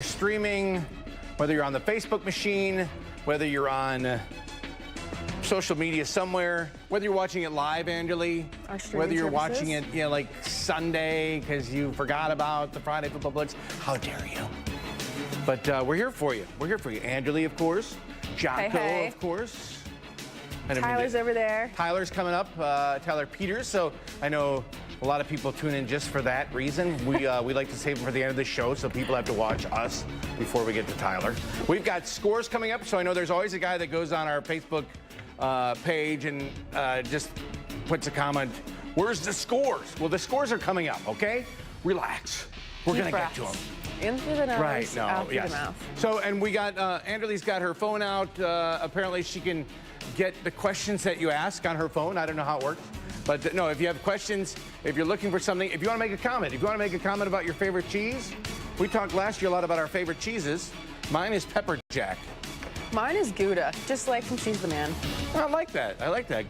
Streaming, whether you're on the Facebook machine, whether you're on social media somewhere, whether you're watching it live, Angeli, whether you're watching it, like Sunday because you forgot about the Friday Football Blitz, how dare you? But we're here for you. We're here for you. Angeli, of course. Jocko, of course. Tyler's over there. Tyler's coming up, Tyler Peters. So I know a lot of people tune in just for that reason. We like to save them for the end of the show, so people have to watch us before we get to Tyler. We've got scores coming up, so I know there's always a guy that goes on our Facebook page and just puts a comment, where's the scores? Well, the scores are coming up, okay? Relax. We're going to get to them. In through the nose, out through the mouth. So, and we got, Angeli's got her phone out. Apparently she can get the questions that you ask on her phone. I don't know how it works. But no, if you have questions, if you're looking for something, if you want to make a comment, about your favorite cheese, we talked last year a lot about our favorite cheeses. Mine is pepper jack. Mine is Gouda, just like from Cheese the Man. I like that.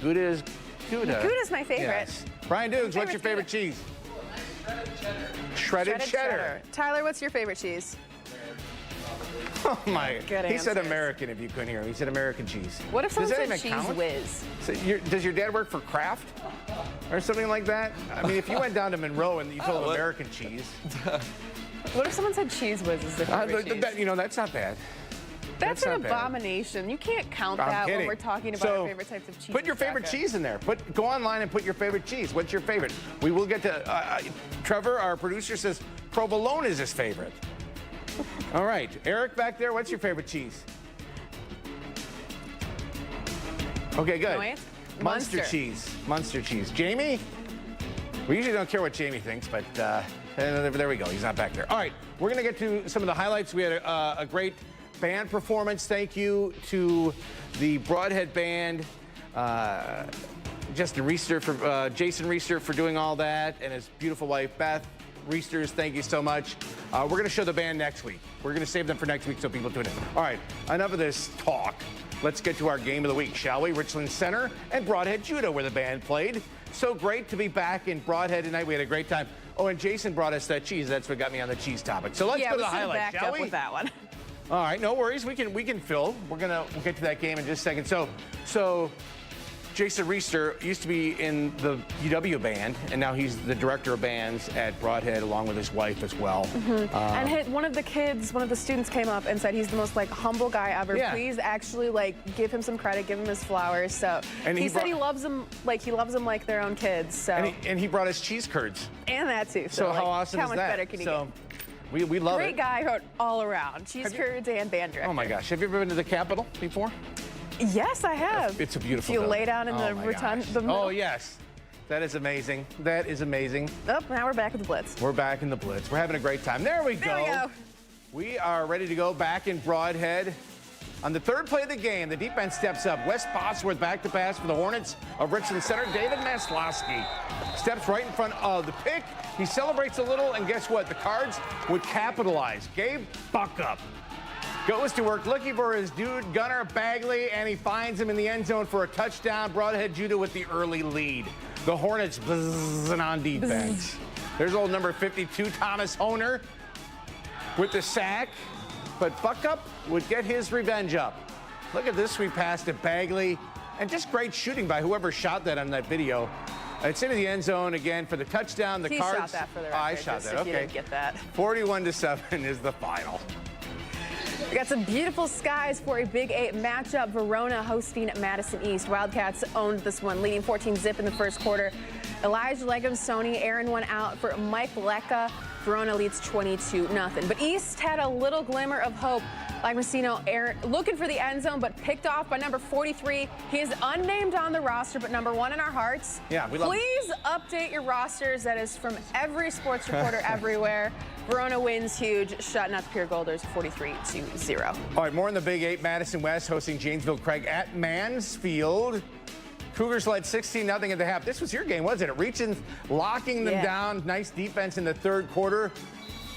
Gouda is Gouda. Gouda's my favorite. Yes. Brian Dukes, what's your favorite cheese? Shredded cheddar. Tyler, what's your favorite cheese? Oh my! Good he said answers. American. If you couldn't hear him, he said American cheese. What if someone said Cheese Whiz? So does your dad work for Kraft or something like that? I mean, if you went down to Monroe and you told him American cheese. What if someone said Cheese Whiz is the favorite cheese? You know, that's not bad. That's an abomination. You can't count that when we're talking about our favorite types of cheese. Put your favorite cheese in there. Go online and put your favorite cheese. What's your favorite? We will get to. Trevor, our producer, says provolone is his favorite. All right, Eric back there, what's your favorite cheese? Okay, good. No, Munster cheese. Munster cheese. Jamie? We usually don't care what Jamie thinks, but there we go. He's not back there. All right, we're going to get to some of the highlights. We had a great band performance. Thank you to the Broadhead Band, Jason Reister for doing all that, and his beautiful wife, Beth. Reisters, thank you so much. We're going to show the band next week. We're going to save them for next week so people tune in. All right, enough of this talk. Let's get to our game of the week, shall we? Richland Center and Broadhead Judo, where the band played. So great to be back in Broadhead tonight. We had a great time. Oh, and Jason brought us that cheese. That's what got me on the cheese topic. So let's go to the highlights, shall we? With that one. All right, no worries. We can fill. We'll get to that game in just a second. So Jason Reister used to be in the UW band, and now he's the director of bands at Broadhead, along with his wife as well. And one of the students came up and said he's the most humble guy ever. Yeah. Please actually give him some credit, give him his flowers. So and he said he loves them like their own kids. So and he brought us cheese curds. And that too. So how awesome is that? How much better can you get? We love it. Great guy all around. Cheese curds and band director. Oh my gosh, have you ever been to the Capitol before? Yes, I have. It's a beautiful building. building. Lay down in the rotunda. Oh, yes. That is amazing. That is amazing. Oh, now we're back with the Blitz. We're back in the Blitz. We're having a great time. There we go. There we go. We are ready to go back in Broadhead. On the third play of the game, the defense steps up. Wes Bosworth back to pass for the Hornets of Richland Center. David Maslowski steps right in front of the pick. He celebrates a little, and guess what? The Cards would capitalize. Gabe Buckup goes to work looking for his dude, Gunnar Bagley, and he finds him in the end zone for a touchdown. Broadhead Judo with the early lead. The Hornets buzzing on defense. There's old number 52, Thomas Honer, with the sack. But Buckup would get his revenge up. Look at this sweep pass to Bagley. And just great shooting by whoever shot that on that video. It's into the end zone again for the touchdown. The Cards. Shot that for the record. I shot that, okay. You didn't get that. 41-7 is the final. We got some beautiful skies for a Big 8 matchup. Verona hosting Madison East. Wildcats owned this one, leading 14-zip in the first quarter. Elijah Legumsoni, Aaron one out for Mike Lecca. Verona leads 22-0. But East had a little glimmer of hope. Legumsino, Aaron looking for the end zone, but picked off by number 43. He is unnamed on the roster, but number 1 in our hearts. Yeah, we love him. Please update your rosters. That is from every sports reporter everywhere. Verona wins huge, shutting out the Pure Golders 43-0. All right, more in the Big 8. Madison West hosting Janesville Craig at Mansfield. Cougars led 16-0 at the half. This was your game, wasn't it? Reaching, locking them down. Nice defense in the third quarter.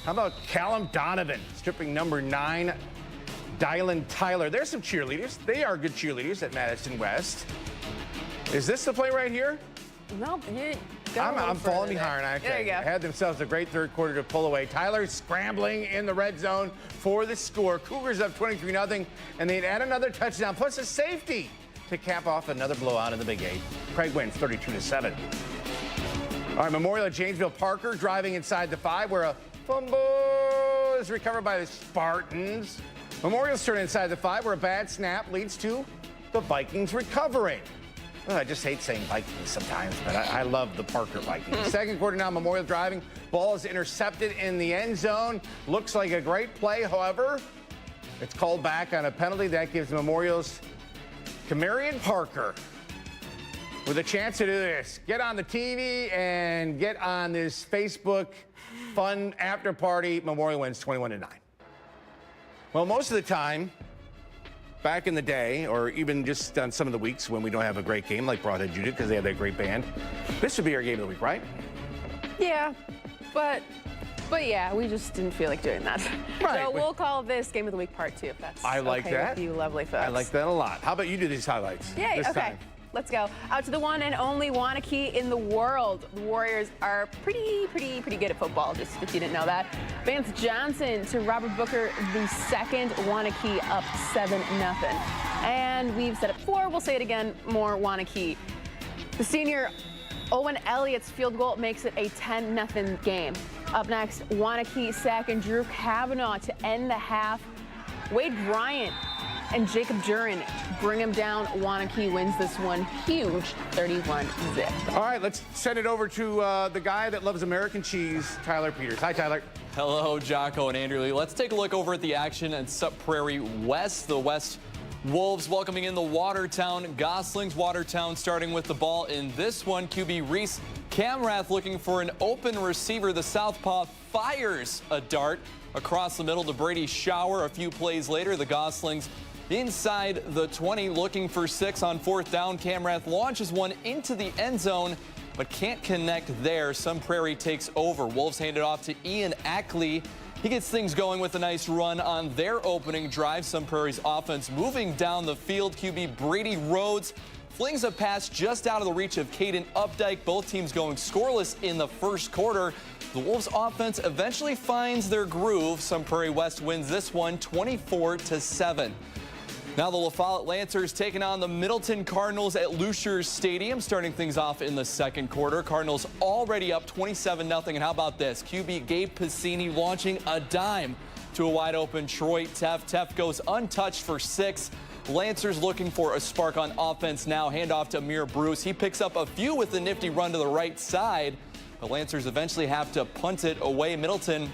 How about Callum Donovan stripping number 9, Dylan Tyler. There's some cheerleaders. They are good cheerleaders at Madison West. Is this the play right here? No, I'm falling behind. There you go. Had themselves a great third quarter to pull away. Tyler scrambling in the red zone for the score. Cougars up 23-0, and they'd add another touchdown plus a safety to cap off another blowout in the Big 8. Craig wins 32-7. All right, Memorial at Janesville. Parker driving inside the 5 where a fumble is recovered by the Spartans. Memorial's turn inside the 5 where a bad snap leads to the Vikings recovering. Oh, I just hate saying Vikings sometimes, but I love the Parker Vikings. Second quarter now, Memorial driving. Ball is intercepted in the end zone. Looks like a great play. However, it's called back on a penalty. That gives Memorial's Kamarian Parker with a chance to do this. Get on the TV and get on this Facebook fun after party. Memorial wins 21-9. Well, most of the time, back in the day, or even just on some of the weeks when we don't have a great game, like Broadhead Judith, because they have that great band, this would be our game of the week, right? Yeah, but yeah, we just didn't feel like doing that. Right. So we'll call this Game of the Week Part 2, if that's I like okay that. with you lovely folks. I like that a lot. How about you do these highlights? Yay, this okay. time? Let's go. Out to the one and only Wanakee in the world. The Warriors are pretty good at football, just if you didn't know that. Vance Johnson to Robert Booker the second. Wanakee up 7-0. And we've said it before, we'll say it again, more Wanakee. The senior Owen Elliott's field goal makes it a 10-0 game. Up next, Wanakee sack and Drew Kavanaugh to end the half. Wade Bryant and Jacob Duran bring him down. Wanakee wins this one huge, 31-0. All right, let's send it over to the guy that loves American cheese, Tyler Peters. Hi, Tyler. Hello, Jocko and Andrew Lee. Let's take a look over at the action at Sup Prairie West. The West Wolves welcoming in the Watertown Goslings. Watertown starting with the ball in this one. QB Reese Camrath looking for an open receiver. The Southpaw fires a dart across the middle to Brady Shower. A few plays later, the Goslings inside the 20 looking for 6 on 4th down. Camrath launches one into the end zone, but can't connect there. Sun Prairie takes over. Wolves hand it off to Ian Ackley. He gets things going with a nice run on their opening drive. Sun Prairie's offense moving down the field. QB Brady Rhodes flings a pass just out of the reach of Caden Updike. Both teams going scoreless in the first quarter. The Wolves offense eventually finds their groove. Sun Prairie West wins this one 24-7. Now the La Follette Lancers taking on the Middleton Cardinals at Lucier Stadium, starting things off in the second quarter. Cardinals already up 27-0. And how about this? QB Gabe Piscini launching a dime to a wide open Troy Teff. Teff goes untouched for 6. Lancers looking for a spark on offense now. Handoff to Amir Bruce. He picks up a few with the nifty run to the right side. The Lancers eventually have to punt it away. Middleton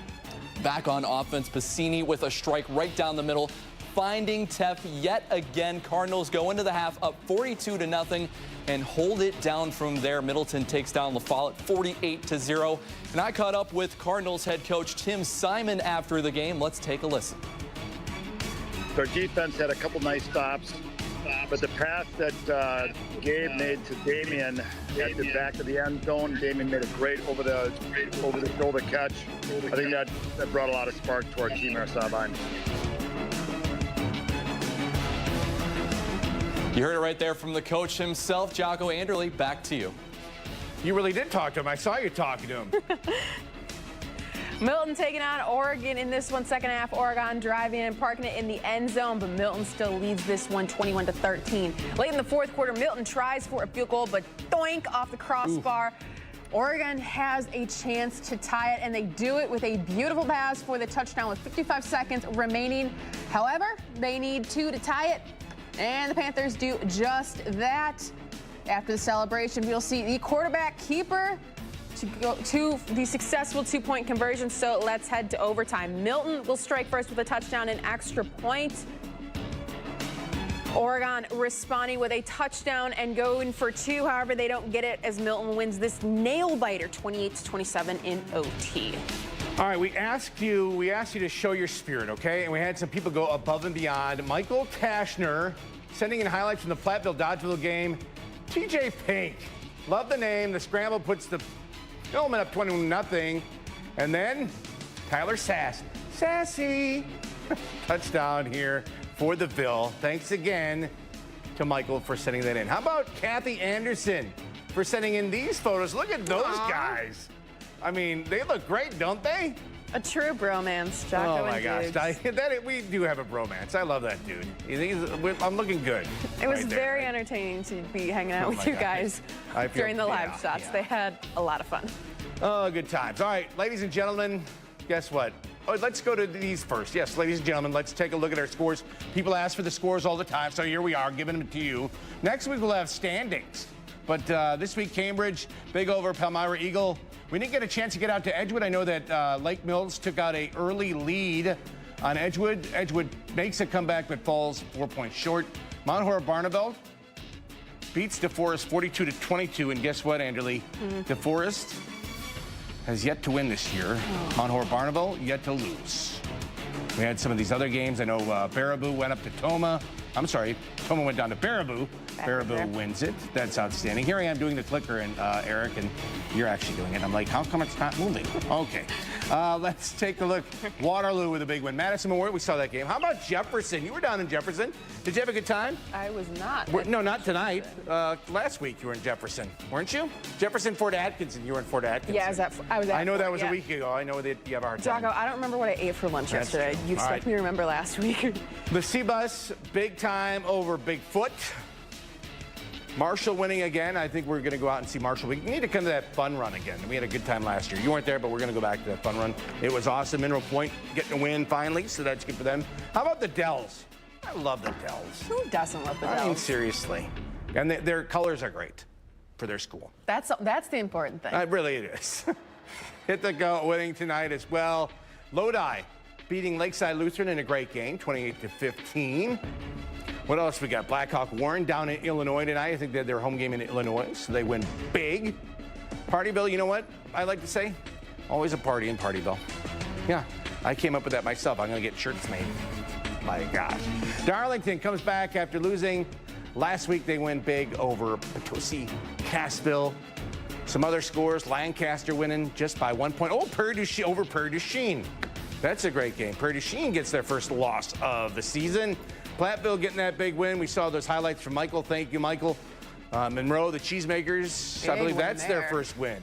back on offense. Piscini with a strike right down the middle, finding Teff yet again. Cardinals go into the half up 42-0 and hold it down from there. Middleton takes down La Follette 48-0. And I caught up with Cardinals head coach Tim Simon after the game. Let's take a listen. Their defense had a couple nice stops, but the pass that Gabe made to Damien at the back of the end zone, Damien made a great over the shoulder catch. I think that brought a lot of spark to our team on our sideline. You heard it right there from the coach himself. Jocko Anderley, back to you. You really did talk to him. I saw you talking to him. Milton taking on Oregon in this one. Second half, Oregon driving and parking it in the end zone, but Milton still leads this one 21-13. Late in the fourth quarter, Milton tries for a field goal, but doink off the crossbar. Oof. Oregon has a chance to tie it, and they do it with a beautiful pass for the touchdown with 55 seconds remaining. However, they need 2 to tie it, and the Panthers do just that. After the celebration, we'll see the quarterback keeper to go to the successful 2-point conversion. So let's head to overtime. Milton will strike first with a touchdown and extra point. Oregon responding with a touchdown and going for 2. However, they don't get it as Milton wins this nail-biter 28-27 in OT. All right, we asked you to show your spirit, okay? And we had some people go above and beyond. Michael Tashner sending in highlights from the Platteville-Dodgeville game. TJ Pink, love the name. The scramble puts the Gilman up 20-0. And then Tyler Sassy. Touchdown here for the Ville. Thanks again to Michael for sending that in. How about Kathy Anderson for sending in these photos. Look at those guys. I mean, they look great, don't they? A true bromance, Jocko Oh my and gosh, Dukes. we do have a bromance. I love that dude. I'm looking good. It was right there, very right? entertaining to be hanging out Oh with my you gosh. guys I feel- during the live yeah, shots. yeah. They had a lot of fun. Oh, good times. All right, ladies and gentlemen, guess what? Oh, let's go to these first. Yes, ladies and gentlemen, let's take a look at our scores. People ask for the scores all the time, so here we are, giving them to you. Next week, we'll have standings. But this week, Cambridge, big over Palmyra Eagle. We didn't get a chance to get out to Edgewood. I know that Lake Mills took out an early lead on Edgewood. Edgewood makes a comeback, but falls 4 points short. Mount Horeb-Barneveld beats DeForest 42-22. And guess what, Anderly? DeForest has yet to win this year. Mount Horeb-Barneveld yet to lose. We had some of these other games. I know Baraboo went up to Toma. I'm sorry, Toma went down to Baraboo. Baraboo wins it. That's outstanding. Here I am doing the clicker, and Eric, and you're actually doing it. I'm like, how come it's not moving? Okay, let's take a look. Waterloo with a big win. Madison Memorial, we saw that game. How about Jefferson? You were down in Jefferson. Did you have a good time? I was not. No, not tonight. Last week you were in Jefferson, weren't you? Jefferson, Fort Atkinson. You were in Fort Atkinson. Yeah, I was at I know that was yeah. a week ago. I know that you have a hard time. Jocko, I don't remember what I ate for lunch That's yesterday. true. You All expect right. me to remember last week? The C-Bus, big time over Bigfoot. Marshall winning again. I think we're going to go out and see Marshall. We need to come to that fun run again. We had a good time last year. You weren't there, but we're going to go back to that fun run. It was awesome. Mineral Point getting a win finally, so that's good for them. How about the Dells? I love the Dells. Who doesn't love the I mean, Dells? seriously. And their colors are great for their school. That's the important thing. Really it is. Hit the Goat winning tonight as well. Lodi beating Lakeside Lutheran in a great game, 28-15. What else we got? Blackhawk Warren down in Illinois tonight. I think they had their home game in Illinois, so they win big. Partyville, you know what I like to say? Always a party in Partyville. Yeah, I came up with that myself. I'm going to get shirts made. My gosh. Darlington comes back after losing. Last week they win big over Potosi, Cassville. Some other scores, Lancaster winning just by 1 point. Oh, Prairie du Chien over Prairie du Chien. That's a great game. Prairie du Chien gets their first loss of the season. Platteville getting that big win. We saw those highlights from Michael. Thank you, Michael. Monroe, the Cheesemakers, I Big believe win that's their there. first win.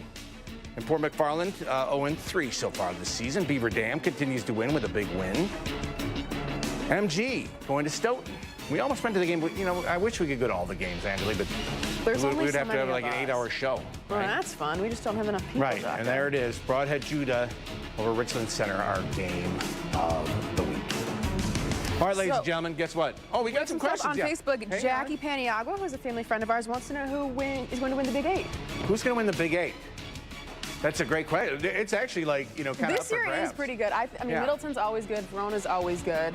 And Port McFarland, 0-3 so far this season. Beaver Dam continues to win with a big win. MG going to Stoughton. We almost went to the game, but, you know, I wish we could go to all the games, Angela, but There's only we'd so have to have many like of an us. 8-hour show. Well, Right? that's fun. We just don't have enough people. Right, Jocko. and there it is. Broadhead Judah over Richland Center, our game of the week. All right, ladies So- and gentlemen, guess what? Oh, we got some questions. On yeah. Facebook, Hang Jackie Paniagua, who's a family friend of ours, wants to know who is going to win the Big Eight. on. Who's going to win the Big Eight? That's a great question. It's actually like, you know, kind of This year is pretty good. I mean, Yeah. Middleton's always good. Verona's always good.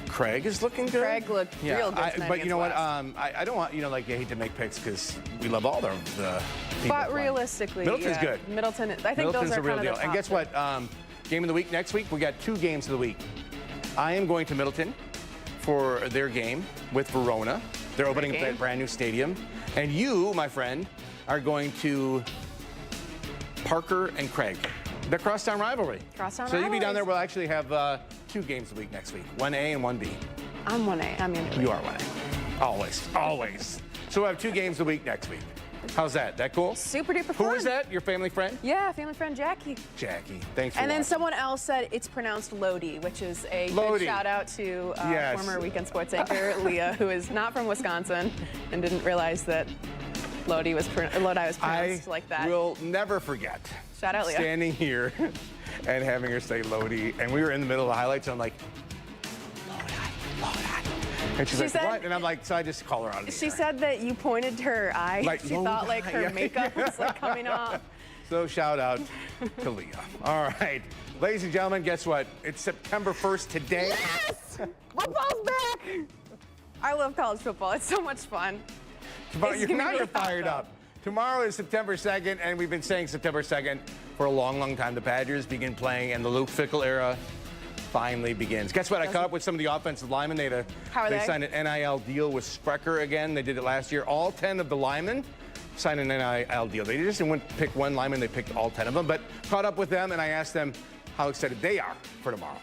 Craig is looking good. Craig looked real good tonight but you know what? against I don't want, you know, like, I hate to make picks because we love all the people But playing. realistically, Middleton's yeah. good. Middleton, I think Middleton's those are a real kind of deal. the And top guess what? Game of the week next week, we got 2 games of the week. I am going to Middleton for their game with Verona. They're opening up game. that brand new stadium. And you, my friend, are going to Parker and Craig. The crosstown rivalry. Crosstown So you'll be down there. rivalries. We'll actually have 2 games a week next week, 1A and 1B. I'm 1A. I'm in. You are 1A. Always, always. So we'll have 2 games a week next week. How's that? That cool? Super duper Who fun. was that? Your family friend? Yeah, family friend Jackie. Jackie. Thanks for And then watching. someone else said it's pronounced Lodi, which is a Lodi. good shout out to Yes. former Weekend Sports anchor Leah, who is not from Wisconsin and didn't realize that Lodi was pronounced like that. I will never forget Shout out, Leah. standing here and having her say Lodi, and we were in the middle of the highlights, and I'm like, Lodi. And she's She like, said- what? And I'm like, so I just call her out of the She air. said that you pointed to her eye. Like, She thought like her yeah. makeup was like coming off. So shout out to Leah. All right. Ladies and gentlemen, guess what? It's September 1st today. Yes! Football's back! I love college football. It's so much fun. Tomorrow, It's gonna be now really you're fired fun, up. Tomorrow is September 2nd, and we've been saying September 2nd for a long, long time. The Badgers begin playing, and the Luke Fickle era finally begins. Guess what? I caught up with some of the offensive linemen. How are they? signed an NIL deal with Sprecher again. They did it last year. All 10 of the linemen signed an NIL deal. They just didn't pick one lineman. They picked all 10 of them. But caught up with them, and I asked them how excited they are for tomorrow.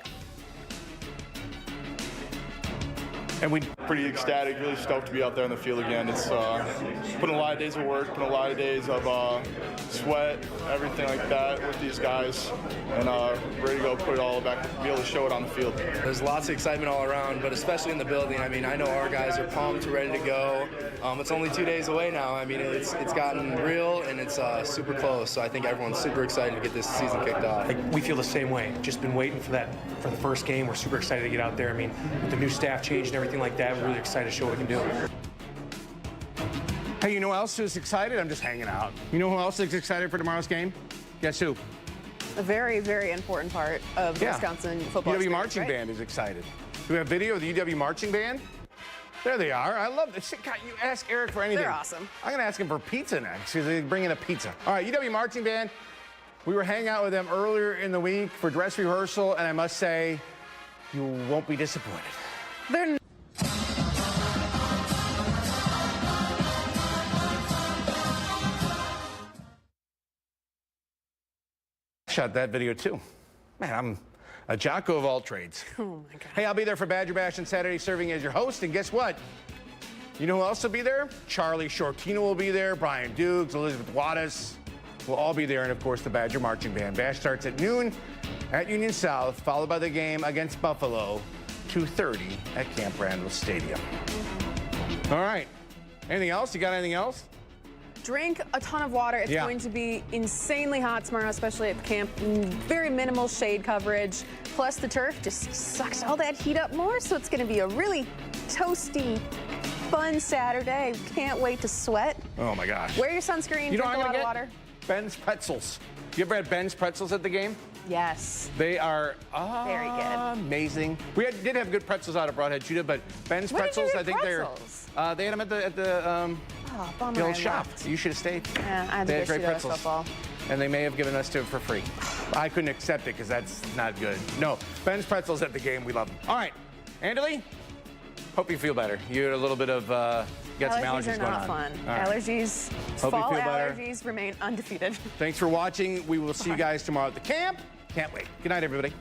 And we Pretty ecstatic, really stoked to be out there on the field again. It's putting a lot of days of work, putting a lot of days of sweat, everything like that with these guys, and ready to go put it all back, be able to show it on the field. There's lots of excitement all around, but especially in the building. I mean, I know our guys are pumped, ready to go. It's only 2 days away now. I mean, it's gotten real, and it's super close, so I think everyone's super excited to get this season kicked off. We feel the same way. Just been waiting for the first game. We're super excited to get out there. I mean, with the new staff change and everything like that, we're really excited to show what we can do. Hey, you know who else is excited? I'm just hanging out. You know who else is excited for tomorrow's game? Guess who? A very, very important part of the Wisconsin football UW experience, Marching right? Band is excited. Do we have video of the UW Marching Band? There they are. I love this. God, you ask Eric for anything. They're awesome. I'm going to ask him for pizza next because they bring in a pizza. All right, UW Marching Band. We were hanging out with them earlier in the week for dress rehearsal, and I must say, you won't be disappointed. They're Shot that video too. Man, I'm a jocko of all trades. Oh my God. Hey, I'll be there for Badger Bash on Saturday serving as your host, and guess what? You know who else will be there? Charlie Shortino will be there, Brian Dukes, Elizabeth Wattis will all be there, and of course the Badger Marching Band. Bash starts at noon at Union South, followed by the game against Buffalo, 2:30 at Camp Randall Stadium. All right. Anything else? You got anything else? Drink a ton of water. It's going to be insanely hot tomorrow, especially at the camp. Very minimal shade coverage. Plus, the turf just sucks all that heat up more, so it's going to be a really toasty, fun Saturday. Can't wait to sweat. Oh, my gosh. Wear your sunscreen, You know drink what a I'm lot gonna of get? water. Ben's Pretzels. You ever had Ben's Pretzels at the game? Yes. They are Very good. amazing. We did have good pretzels out of Broadhead, Judah, but Ben's When did you Pretzels, get I think pretzels? they had them at the Oh, bummer. the old I shop. left. You should have stayed. Yeah, I had They to had go great shoot pretzels. football. And they may have given us to for free. I couldn't accept it because that's not good. No, Ben's Pretzels at the game. We love them. All right, Andely, hope you feel better. You had a little bit of, you got some allergies Allergies are going not on. fun. All right. Allergies, Hope you fall feel better. allergies remain undefeated. Thanks for watching. We will see you guys tomorrow at the camp. Can't wait. Good night, everybody.